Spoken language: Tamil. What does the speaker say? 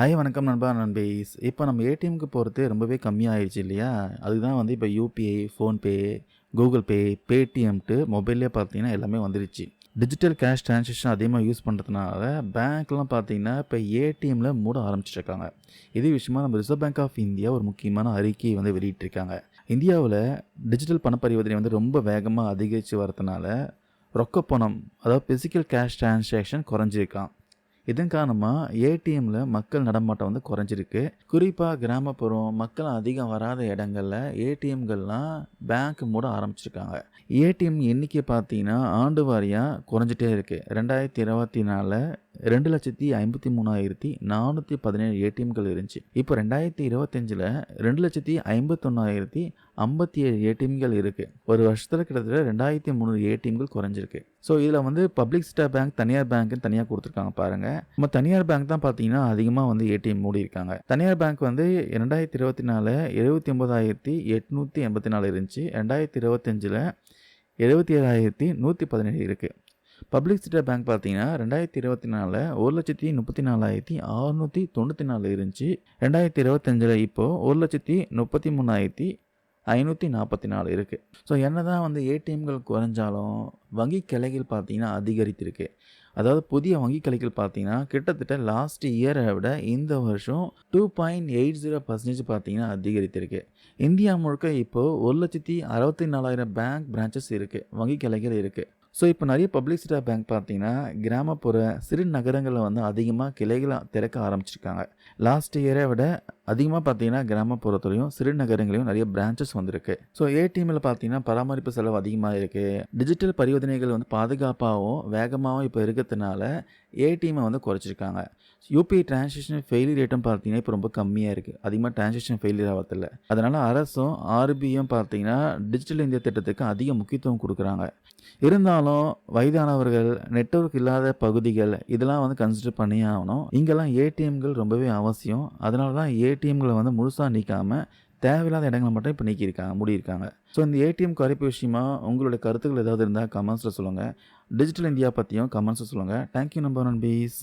ஹாய் வணக்கம் நண்பா நண்பீஸ். இப்போ நம்ம ஏடிஎம்க்கு போறது ரொம்பவே கம்மியாயிடுச்சு இல்லையா? அதுதான் வந்து இப்போ யூபிஐ, ஃபோன்பே, கூகுள் பே, பேடிஎம்ன்ட்டு மொபைல்லேயே பார்த்தீங்கன்னா எல்லாமே வந்துருச்சு. டிஜிட்டல் கேஷ் ட்ரான்சாக்ஷன் அதிகமாக யூஸ் பண்ணுறதுனால பேங்க்லாம் பார்த்தீங்கன்னா இப்போ ஏடிஎம்ல மூட ஆரம்பிச்சிருக்காங்க. இதே விஷயமா நம்ம ரிசர்வ் பேங்க் ஆஃப் இந்தியா ஒரு முக்கியமான அறிக்கையை வந்து வெளியிட்டிருக்காங்க. இந்தியாவில் டிஜிட்டல் பண பரிவர்த்தனை வந்து ரொம்ப வேகமாக அதிகரித்து வரதுனால ரொக்க பணம், அதாவது பிசிக்கல் கேஷ் ட்ரான்சாக்ஷன் குறைஞ்சிருக்கான். இதன் காரணமாக ஏடிஎம்ல மக்கள் நடமாட்டம் வந்து குறைஞ்சிருக்கு. குறிப்பாக கிராமப்புறம் மக்கள் அதிகம் வராத இடங்கள்ல ஏடிஎம்கள்லாம் பேங்க் மூட ஆரம்பிச்சிருக்காங்க. ஏடிஎம் எண்ணிக்கை பார்த்தீங்கன்னா ஆண்டு வாரியாக குறைஞ்சிட்டே இருக்கு. 2024 2,53,417 ஏடிஎம்கள் இருந்துச்சு. இப்போ 2025ல் 2,51,057 ஏடிஎம்கள் இருக்கு. ஒரு வருஷத்துல கிட்டத்தட்ட 2,300 ஏடிஎம்கள் குறைஞ்சிருக்கு. ஸோ இதில் வந்து பப்ளிக் செக்டர் பேங்க், தனியார் பேங்க்னு தனியாக கொடுத்துருக்காங்க பாருங்க. நம்ம தனியார் பேங்க் தான் பார்த்தீங்கன்னா அதிகமாக வந்து ஏடிஎம் மூடி இருக்காங்க. தனியார் பேங்க் வந்து 2024 79,884 இருந்துச்சு. 2025ல் 77,117 இருக்கு. பப்ளிக் செக்டர் பேங்க் பார்த்தீங்கன்னா 2024 1,34,694 இருந்துச்சு. 2025ல் இப்போ 1,33,544 இருக்கு. ஸோ என்னதான் வந்து ஏடிஎம்கள் குறைஞ்சாலும் வங்கி கிளைகள் பார்த்தீங்கன்னா அதிகரித்திருக்கு. அதாவது புதிய வங்கி கிளைகள் பார்த்தீங்கன்னா கிட்டத்தட்ட லாஸ்ட் இயரை விட இந்த வருஷம் 2.80% பார்த்தீங்கன்னா அதிகரித்திருக்கு. இந்தியா முழுக்க இப்போ 1,64,000 பேங்க் பிரான்ச்சஸ் இருக்குது, வங்கி கிளைகள் இருக்குது. ஸோ இப்போ நிறைய பப்ளிக் செக்டர் பேங்க் பார்த்தீங்கன்னா கிராமப்புற சிறு நகரங்களில் வந்து அதிகமாக கிளைகளை திறக்க ஆரம்பிச்சிருக்காங்க. லாஸ்ட் இயரை விட அதிகமாக பார்த்தீங்கன்னா கிராமப்புறத்துலையும் சிறு நகரங்களையும் நிறைய பிரான்ச்சஸ் வந்திருக்கு. ஸோ ஏடிஎம்மில் பார்த்தீங்கன்னா பராமரிப்பு செலவு அதிகமாக இருக்குது. டிஜிட்டல் பரிவர்த்தனைகள் வந்து பாதுகாப்பாகவும் வேகமாகவும் இப்போ இருக்கிறதுனால ஏடிஎம்மை வந்து குறைச்சிருக்காங்க. யூபிஐ டிரான்சாக்ஷன் ஃபெயிலியர் ரேட்டும் பார்த்தீங்கன்னா இப்போ ரொம்ப கம்மியாக இருக்குது. அதிகமாக டிரான்சாக்ஷன் ஃபெயிலியர் ஆகிறதில்ல. அதனால் அரசும் ஆர்பிஐயும் பார்த்தீங்கன்னா டிஜிட்டல் இந்தியா திட்டத்துக்கு அதிக முக்கியத்துவம் கொடுக்குறாங்க. இருந்தாலும் வயதானவர்கள், நெட்வொர்க் இல்லாத பகுதிகள் இதெல்லாம் வந்து கன்சிடர் பண்ணியே ஆகணும். இங்கெல்லாம் ஏடிஎம்கள் ரொம்பவே அவசியம். அதனால தான் ஏடிஎம்களை வந்து முழுசாக நீக்காமல் தேவையில்லாத இடங்களை மட்டும் இப்போ மூடியிருக்காங்க. ஸோ இந்த ஏடிஎம் குறைப்பு விஷயமா உங்களுடைய கருத்துக்கள் ஏதாவது இருந்தால் கமெண்ட்ஸில் சொல்லுங்கள். டிஜிட்டல் இந்தியா பற்றியும் கமெண்ட்ஸில் சொல்லுங்கள். தேங்க்யூ நண்பர் நண்பீஸ்.